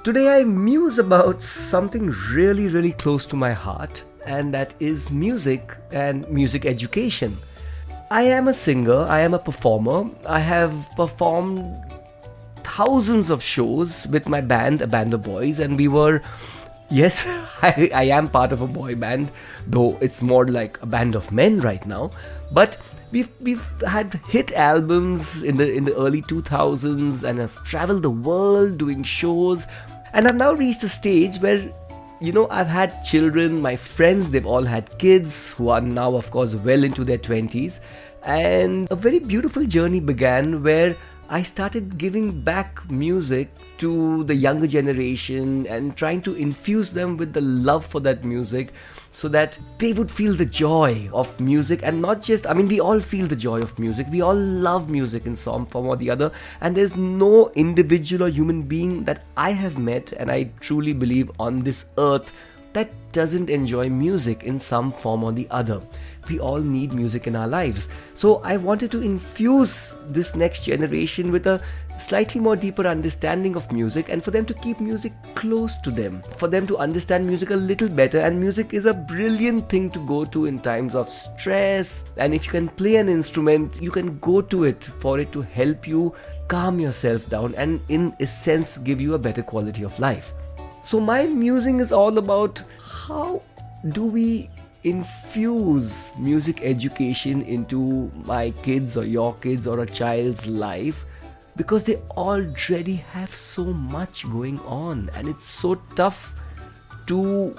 Today I muse about something really, really close to my heart, and that is music and music education. I am a singer, I am a performer. I have performed thousands of shows with my band, a band of boys, and we were, yes, I am part of a boy band, though it's more like a band of men right now. But we've had hit albums in the early 2000s, and have traveled the world doing shows, and I've now reached a stage where I've had children, my friends, they've all had kids who are now, of course, well into their 20s. And a very beautiful journey began where I started giving back music to the younger generation and trying to infuse them with the love for that music so that they would feel the joy of music. And not just, we all feel the joy of music. We all love music in some form or the other. And there's no individual or human being that I have met, and I truly believe on this earth, that doesn't enjoy music in some form or the other. We all need music in our lives. So I wanted to infuse this next generation with a slightly more deeper understanding of music, and for them to keep music close to them, for them to understand music a little better. And music is a brilliant thing to go to in times of stress, and if you can play an instrument, you can go to it for it to help you calm yourself down and in a sense give you a better quality of life. So my musing is all about how do we infuse music education into my kids or your kids or a child's life, because they already have so much going on, and it's so tough to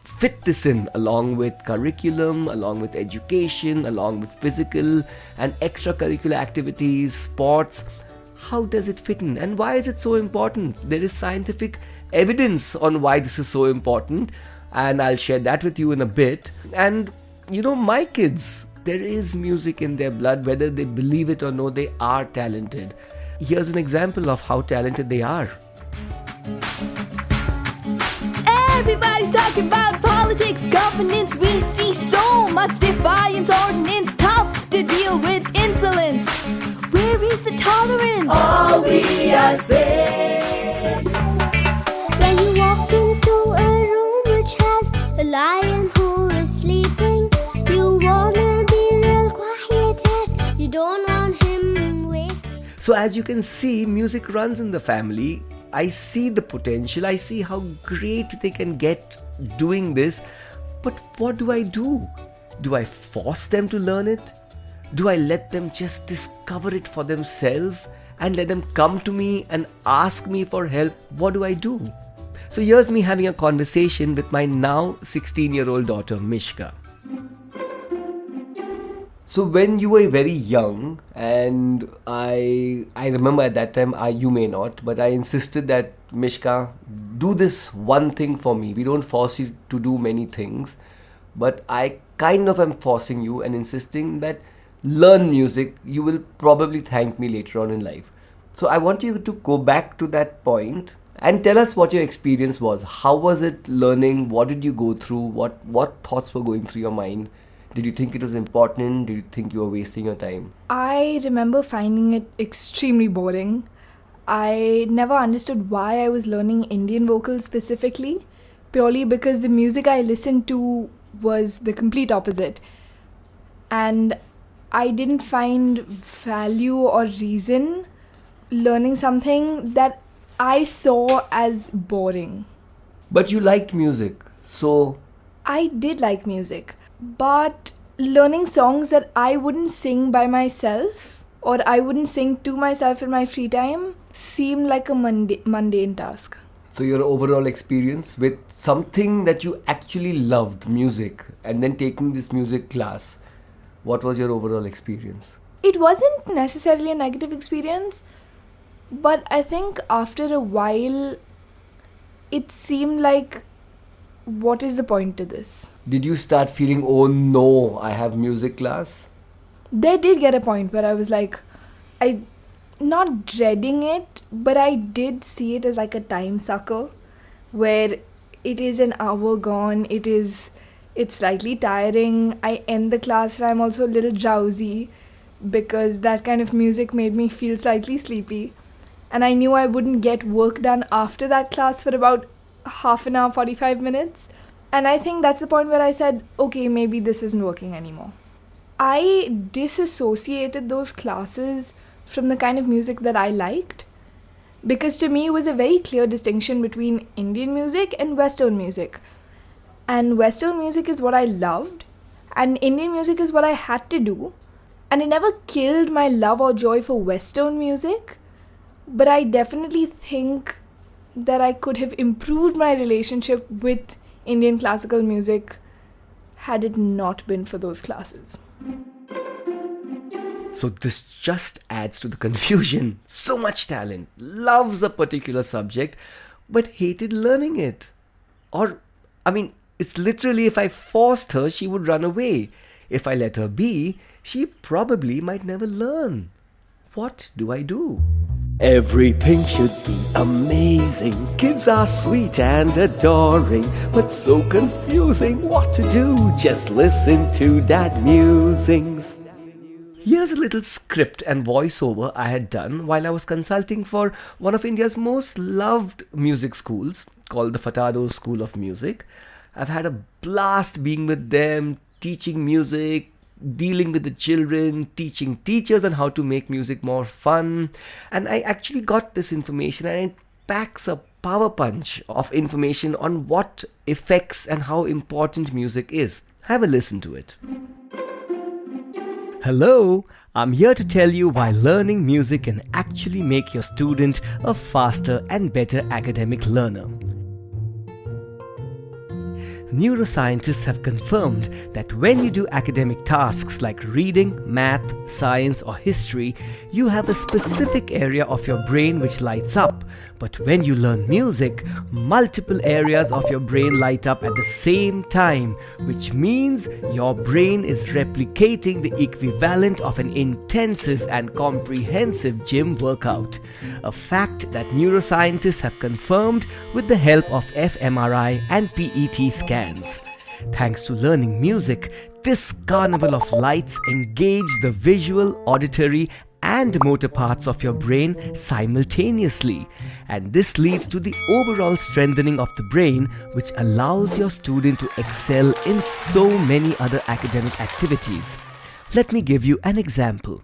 fit this in along with curriculum, along with education, along with physical and extracurricular activities, sports. How does it fit in, and why is it so important? There is scientific evidence on why this is so important, and I'll share that with you in a bit. And my kids, there is music in their blood, whether they believe it or no, they are talented. Here's an example of how talented they are. Everybody's talking about politics, governance. We see so much defiance, ordinance, tough to deal with insolence. Where is the tolerance? All we are saying. When you walk into a room which has a lion who is sleeping, you wanna be real quiet as you don't want him waking. So as you can see, music runs in the family. I see the potential, I see how great they can get doing this. But what do I do? Do I force them to learn it? Do I let them just discover it for themselves and let them come to me and ask me for help? What do I do? So here's me having a conversation with my now 16-year-old daughter, Mishka. So when you were very young, and I remember at that time, you may not, but I insisted that, Mishka, do this one thing for me. We don't force you to do many things, but I kind of am forcing you and insisting that learn music. You will probably thank me later on in life. So I want you to go back to that point and tell us what your experience was. How was it learning? What did you go through? What thoughts were going through your mind? Did you think it was important? Did you think you were wasting your time? I remember finding it extremely boring. I never understood why I was learning Indian vocals specifically, purely because the music I listened to was the complete opposite. And I didn't find value or reason learning something that I saw as boring. But you liked music, so... I did like music, but learning songs that I wouldn't sing by myself or I wouldn't sing to myself in my free time seemed like a mundane task. So your overall experience with something that you actually loved, music, and then taking this music class, what was your overall experience? It wasn't necessarily a negative experience, but I think after a while, it seemed like, what is the point to this? Did you start feeling, oh no, I have music class? There did get a point where I was like, not dreading it, but I did see it as like a time sucker, where it is an hour gone, it's slightly tiring. I end the class and I'm also a little drowsy because that kind of music made me feel slightly sleepy. and I knew I wouldn't get work done after that class for about half an hour, 45 minutes. And I think that's the point where I said, okay, maybe this isn't working anymore. I disassociated those classes from the kind of music that I liked, because to me it was a very clear distinction between Indian music and Western music. And Western music is what I loved, and Indian music is what I had to do. And it never killed my love or joy for Western music, but I definitely think that I could have improved my relationship with Indian classical music had it not been for those classes. So this just adds to the confusion. So much talent, loves a particular subject, but hated learning it. Or, it's literally if I forced her, she would run away. If I let her be, she probably might never learn. What do I do? Everything should be amazing. Kids are sweet and adoring, but so confusing what to do. Just listen to Dad Musings. Here's a little script and voiceover I had done while I was consulting for one of India's most loved music schools called the Fatado School of Music. I've had a blast being with them, teaching music, dealing with the children, teaching teachers on how to make music more fun. And I actually got this information, and it packs a power punch of information on what affects and how important music is. Have a listen to it. Hello, I'm here to tell you why learning music can actually make your student a faster and better academic learner. Neuroscientists have confirmed that when you do academic tasks like reading, math, science, or history, you have a specific area of your brain which lights up. But when you learn music, multiple areas of your brain light up at the same time, which means your brain is replicating the equivalent of an intensive and comprehensive gym workout. A fact that neuroscientists have confirmed with the help of fMRI and PET scans. Thanks to learning music, this carnival of lights engage the visual, auditory, and motor parts of your brain simultaneously. And this leads to the overall strengthening of the brain, which allows your student to excel in so many other academic activities. Let me give you an example.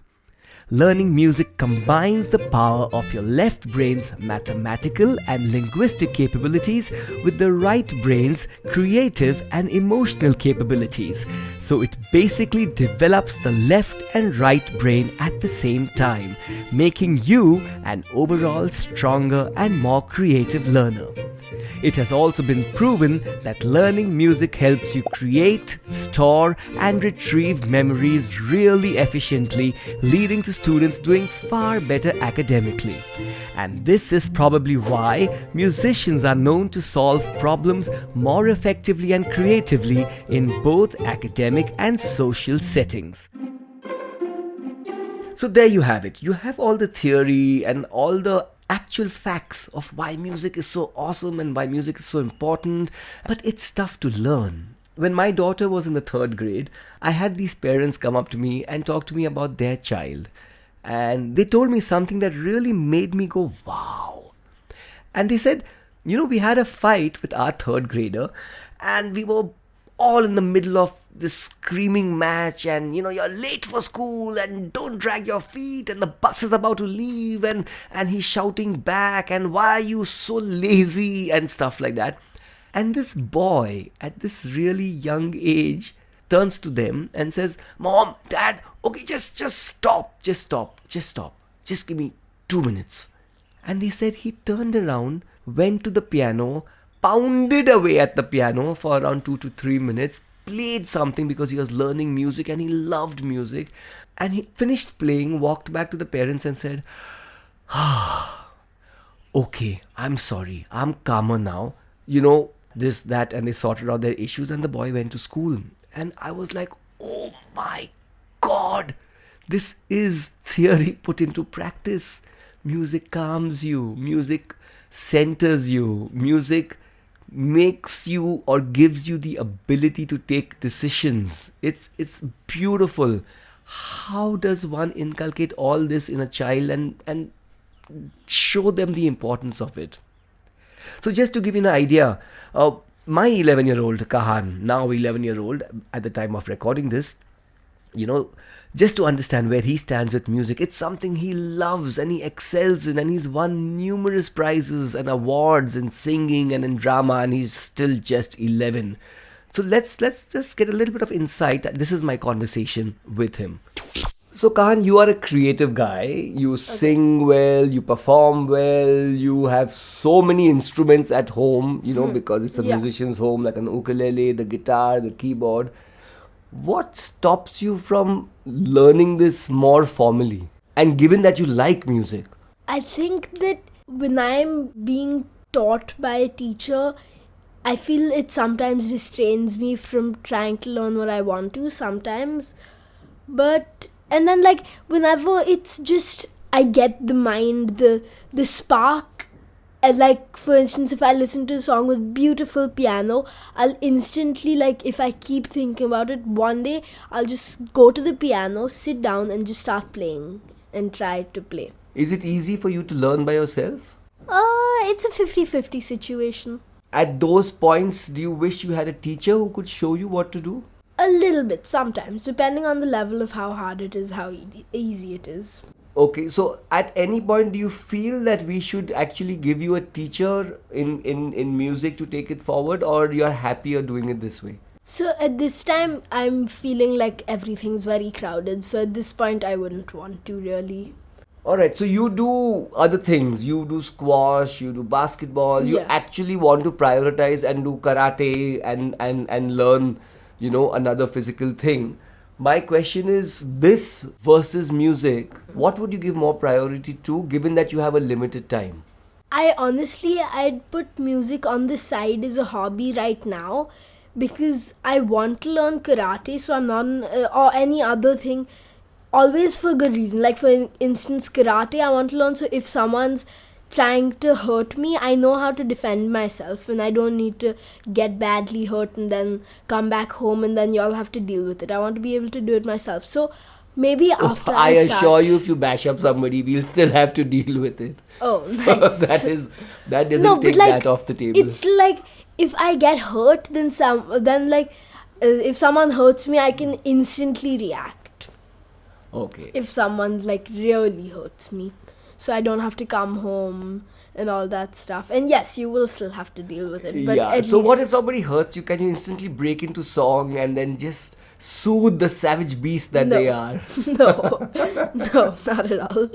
Learning music combines the power of your left brain's mathematical and linguistic capabilities with the right brain's creative and emotional capabilities. So it basically develops the left and right brain at the same time, making you an overall stronger and more creative learner. It has also been proven that learning music helps you create, store, and retrieve memories really efficiently, leading to students doing far better academically. And this is probably why musicians are known to solve problems more effectively and creatively in both academic and social settings. So there you have it. You have all the theory and all the actual facts of why music is so awesome and why music is so important, but it's tough to learn. When my daughter was in the 3rd grade, I had these parents come up to me and talk to me about their child. And they told me something that really made me go, wow. And they said, we had a fight with our 3rd grader, and we were all in the middle of this screaming match, and you're late for school and don't drag your feet, and the bus is about to leave, and he's shouting back, and why are you so lazy, and stuff like that. And this boy at this really young age turns to them and says, Mom, Dad, okay, just stop, just give me 2 minutes. And they said he turned around, went to the piano, pounded away at the piano for around 2 to 3 minutes, played something because he was learning music and he loved music. And he finished playing, walked back to the parents and said, okay, I'm sorry, I'm calmer now. This, that, and they sorted out their issues and the boy went to school. And I was like, oh my God, this is theory put into practice. Music calms you, music centers you, music makes you or gives you the ability to take decisions. It's beautiful. How does one inculcate all this in a child and show them the importance of it. So just to give you an idea, my 11-year-old Kahan, now 11-year-old at the time of recording this, just to understand where he stands with music, it's something he loves and he excels in, and he's won numerous prizes and awards in singing and in drama, and he's still just 11. So let's just get a little bit of insight. This is my conversation with him. So Kahan, you are a creative guy. You sing well, you perform well, you have so many instruments at home, because it's a musician's home, like an ukulele, the guitar, the keyboard. What stops you from learning this more formally? And given that you like music? I think that when I'm being taught by a teacher, I feel it sometimes restrains me from trying to learn what I want to sometimes. And then whenever it's just, I get the mind, the spark. And for instance, if I listen to a song with beautiful piano, I'll instantly, if I keep thinking about it, one day I'll just go to the piano, sit down and just start playing and try to play. Is it easy for you to learn by yourself? It's a 50-50 situation. At those points, do you wish you had a teacher who could show you what to do? A little bit, sometimes, depending on the level of how hard it is, how easy it is. Okay, so at any point do you feel that we should actually give you a teacher in music to take it forward, or you're happier doing it this way? So at this time, I'm feeling like everything's very crowded. So at this point, I wouldn't want to really. Alright, so you do other things. You do squash, you do basketball. You actually want to prioritize and do karate and learn, another physical thing. My question is, this versus music, what would you give more priority to, given that you have a limited time? I'd put music on the side as a hobby right now, because I want to learn karate, so I'm not, or any other thing, always for good reason. Like for instance, karate, I want to learn, so if someone's trying to hurt me, I know how to defend myself, and I don't need to get badly hurt and then come back home and then y'all have to deal with it. I want to be able to do it myself. So maybe after I assure you, if you bash up somebody, we'll still have to deal with it. Oh, nice. that doesn't take that off the table. It's like if I get hurt, then if someone hurts me, I can instantly react. Okay. If someone really hurts me. So I don't have to come home and all that stuff. And yes, you will still have to deal with it. But so what if somebody hurts you? Can you instantly break into song and then just soothe the savage beast that they are? No, not at all.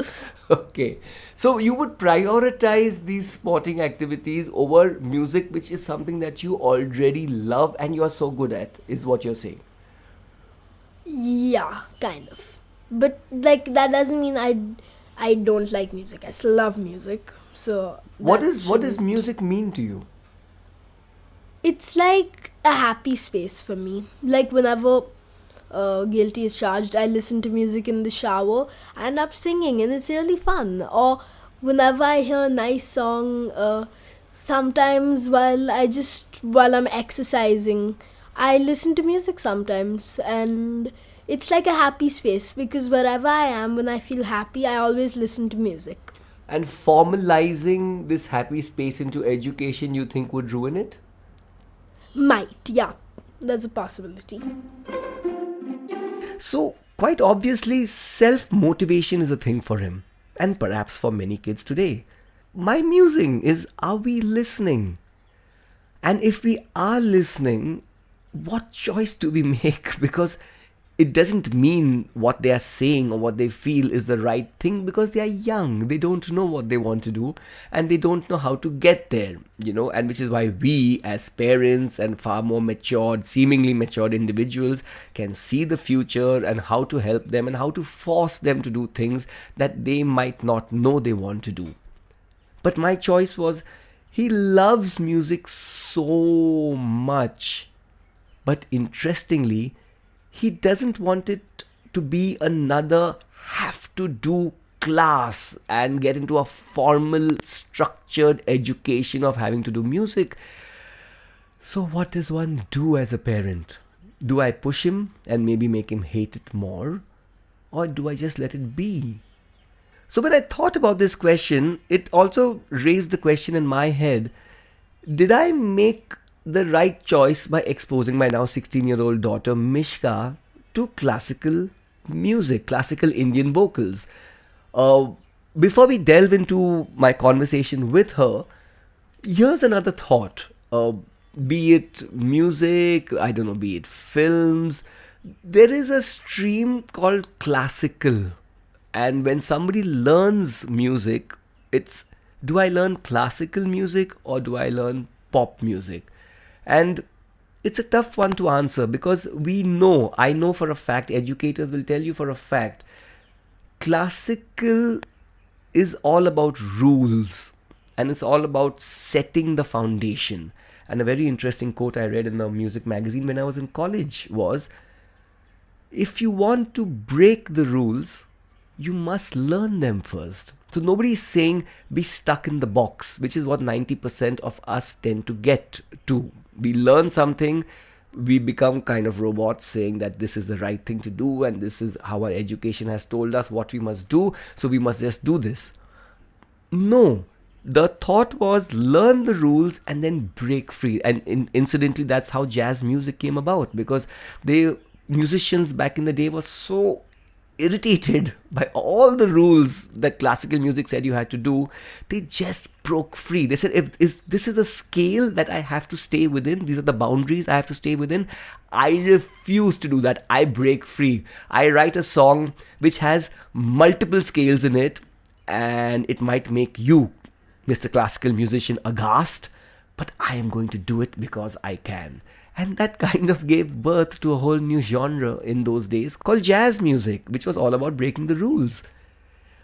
Okay. So you would prioritize these sporting activities over music, which is something that you already love and you are so good at, is what you're saying? Yeah, kind of. But that doesn't mean I don't like music. I still love music. So what does music mean to you? It's like a happy space for me. Like whenever guilty is charged, I listen to music in the shower. I end up singing and it's really fun. Or whenever I hear a nice song, sometimes while I'm exercising, I listen to music sometimes, and it's like a happy space, because wherever I am, when I feel happy, I always listen to music. And formalizing this happy space into education, you think would ruin it? Might, yeah. There's a possibility. So, quite obviously, self-motivation is a thing for him. And perhaps for many kids today. My musing is, are we listening? And if we are listening, what choice do we make? Because it doesn't mean what they are saying or what they feel is the right thing, because they are young. They don't know what they want to do and they don't know how to get there, and which is why we as parents and far more matured, seemingly matured individuals can see the future and how to help them and how to force them to do things that they might not know they want to do. But my choice was, he loves music so much. But interestingly, he doesn't want it to be another have to do class and get into a formal structured education of having to do music. So what does one do as a parent? Do I push him and maybe make him hate it more? Or do I just let it be? So when I thought about this question, it also raised the question in my head, did I make the right choice by exposing my now 16-year-old daughter Mishka to classical music, classical Indian vocals? Uh, Before we delve into my conversation with her, here's another thought. Be it music, I don't know, be it films, there is a stream called classical. And when somebody learns music, it's, do I learn classical music or do I learn pop music? And it's a tough one to answer because I know for a fact, educators will tell you for a fact, classical is all about rules and it's all about setting the foundation. And a very interesting quote I read in the music magazine when I was in college was, if you want to break the rules, you must learn them first. So nobody is saying be stuck in the box, which is what 90% of us tend to get to. We learn something, we become kind of robots saying that this is the right thing to do and this is how our education has told us what we must do, so we must just do this. No, the thought was learn the rules and then break free. And incidentally, that's how jazz music came about, because musicians back in the day were so irritated by all the rules that classical music said you had to do. They just broke free. They said, if this is the scale that I have to stay within, these are the boundaries I have to stay within, I refuse to do that. I break free. I write a song which has multiple scales in it, and it might make you, Mr. Classical Musician, aghast, but I am going to do it because I can. And that kind of gave birth to a whole new genre in those days called jazz music, which was all about breaking the rules.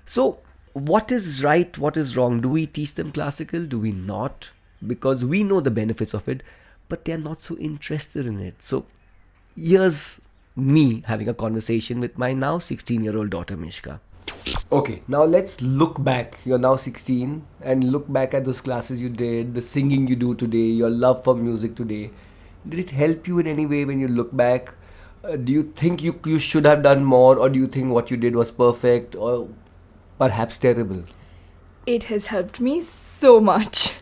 So, what is right, what is wrong? Do we teach them classical? Do we not? Because we know the benefits of it, but they are not so interested in it. So, here's me having a conversation with my now 16-year-old daughter, Mishka. Okay, now let's look back. You're now 16 and look back at those classes you did, the singing you do today, your love for music today. Did it help you in any way when you look back? Do you think you should have done more, or do you think what you did was perfect or perhaps terrible? It has helped me so much.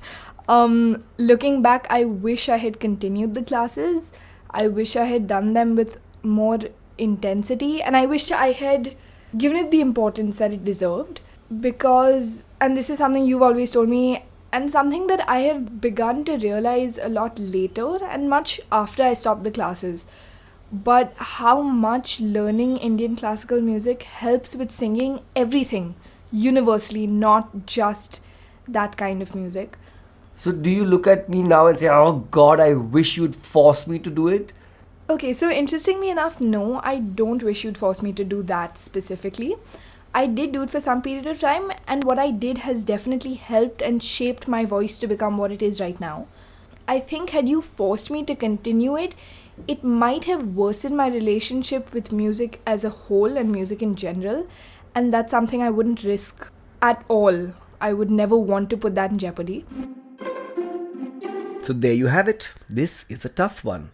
Looking back, I wish I had continued the classes. I wish I had done them with more intensity, and I wish I had given it the importance that it deserved. Because, and this is something you've always told me, and something that I have begun to realize a lot later and much after I stopped the classes, but how much learning Indian classical music helps with singing everything universally, not just that kind of music. So do you look at me now and say, oh God, I wish you'd force me to do it? Okay, so interestingly enough, no, I don't wish you'd force me to do that specifically. I did do it for some period of time, and what I did has definitely helped and shaped my voice to become what it is right now. I think had you forced me to continue it, it might have worsened my relationship with music as a whole and music in general, and that's something I wouldn't risk at all. I would never want to put that in jeopardy. So there you have it. This is a tough one.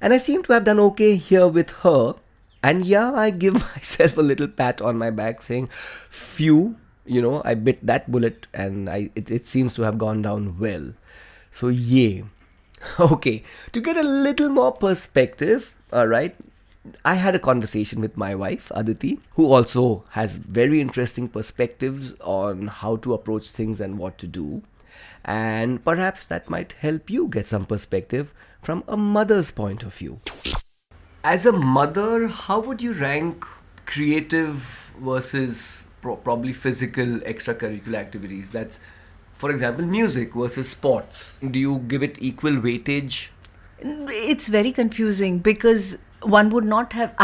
And I seem to have done okay here with her. And yeah, I give myself a little pat on my back saying, phew, I bit that bullet and it seems to have gone down well. So yay. Okay, to get a little more perspective, alright, I had a conversation with my wife, Aditi, who also has very interesting perspectives on how to approach things and what to do. And perhaps that might help you get some perspective from a mother's point of view. As a mother, how would you rank creative versus probably physical extracurricular activities? That's, for example, music versus sports. Do you give it equal weightage? It's very confusing because I would not have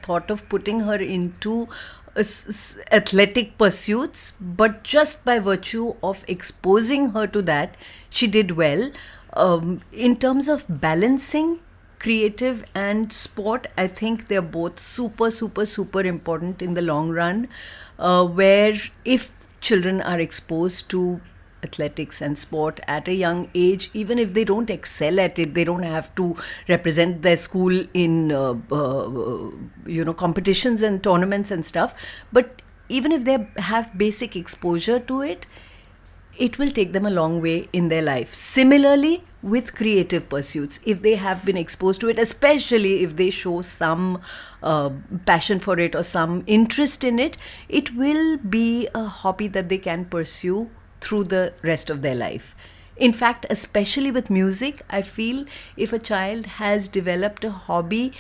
thought of putting her into athletic pursuits, but just by virtue of exposing her to that, she did well. In terms of balancing creative and sport, I think they're both super, super, super important in the long run, where if children are exposed to athletics and sport at a young age, even if they don't excel at it, they don't have to represent their school in competitions and tournaments and stuff, but even if they have basic exposure to it, it will take them a long way in their life. Similarly, with creative pursuits, if they have been exposed to it, especially if they show some passion for it or some interest in it, it will be a hobby that they can pursue through the rest of their life. In fact, especially with music, I feel if a child has developed a hobby,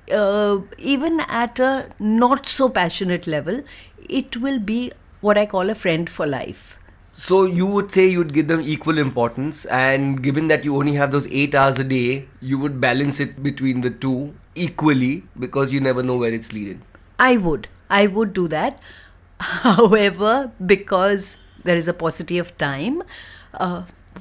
even at a not so passionate level, it will be what I call a friend for life. So you would say you'd give them equal importance, and given that you only have those 8 hours a day, you would balance it between the two equally, because you never know where it's leading. I would do that. However, because there is a paucity of time,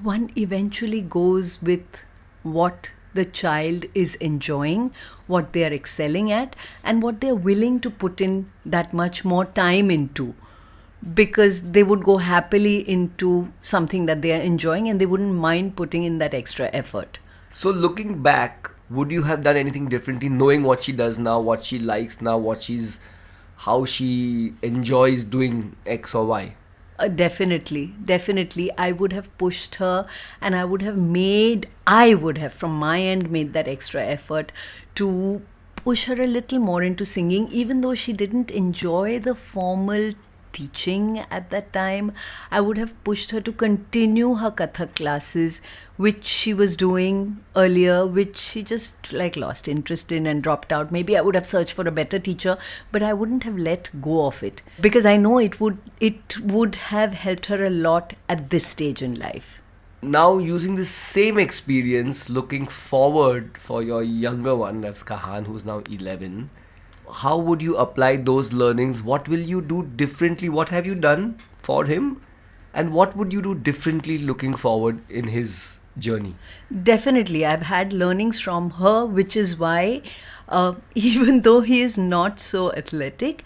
one eventually goes with what the child is enjoying, what they are excelling at, and what they are willing to put in that much more time into. Because they would go happily into something that they are enjoying and they wouldn't mind putting in that extra effort. So looking back, would you have done anything differently, knowing what she does now, what she likes now, how she enjoys doing X or Y? Definitely. I would have pushed her, and I would have from my end made that extra effort to push her a little more into singing, even though she didn't enjoy the formal teaching at that time. I would have pushed her to continue her Kathak classes, which she was doing earlier, which she just lost interest in and dropped out. Maybe I would have searched for a better teacher, but I wouldn't have let go of it, because I know it would have helped her a lot at this stage in life. Now, using the same experience, looking forward for your younger one, that's Kahan, who's now 11, how would you apply those learnings? What will you do differently? What have you done for him? And what would you do differently looking forward in his journey? Definitely. I've had learnings from her, which is why, even though he is not so athletic,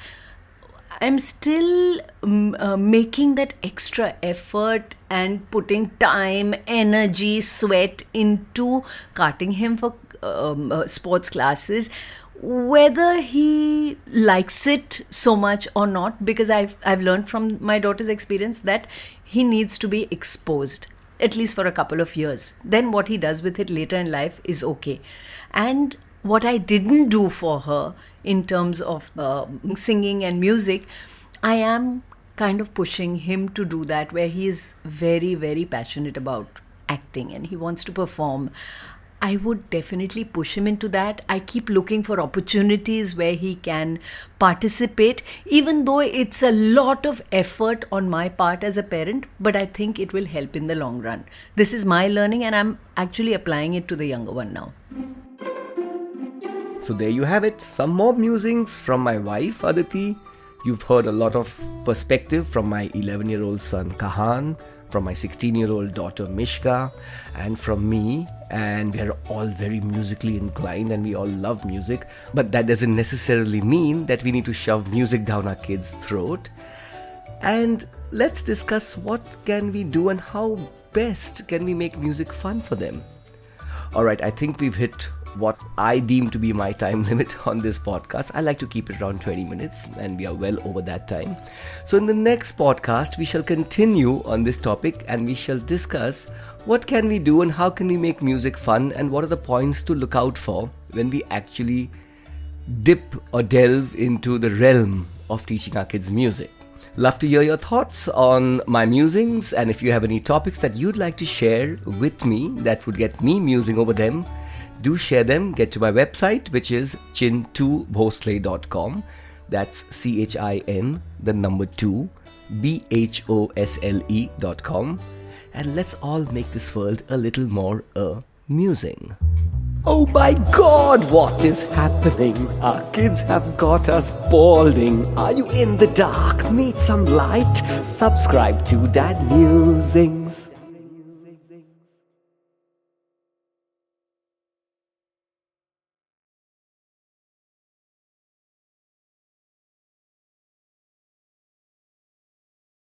I'm still making that extra effort and putting time, energy, sweat into carting him for sports classes, whether he likes it so much or not, because I've learned from my daughter's experience that he needs to be exposed, at least for a couple of years. Then what he does with it later in life is okay. And what I didn't do for her in terms of singing and music, I am kind of pushing him to do that, where he is very, very passionate about acting and he wants to perform. I would definitely push him into that. I keep looking for opportunities where he can participate, even though it's a lot of effort on my part as a parent, but I think it will help in the long run. This is my learning, and I'm actually applying it to the younger one now. So there you have it. Some more musings from my wife, Aditi. You've heard a lot of perspective from my 11-year-old son, Kahan, from my 16-year-old daughter, Mishka, and from me. And we're all very musically inclined and we all love music. But that doesn't necessarily mean that we need to shove music down our kids' throat. And let's discuss what can we do and how best can we make music fun for them. Alright, I think we've hit what I deem to be my time limit on this podcast. I like to keep it around 20 minutes and we are well over that time. So in the next podcast, we shall continue on this topic and we shall discuss what can we do and how can we make music fun and what are the points to look out for when we actually dip or delve into the realm of teaching our kids music. Love to hear your thoughts on my musings, and if you have any topics that you'd like to share with me that would get me musing over them, do share them. Get to my website, which is chin2bhosle.com. That's CHIN, the number 2, BHOSLE.com. And let's all make this world a little more amusing. Oh my God, what is happening? Our kids have got us balding. Are you in the dark? Need some light? Subscribe to Dad Musings.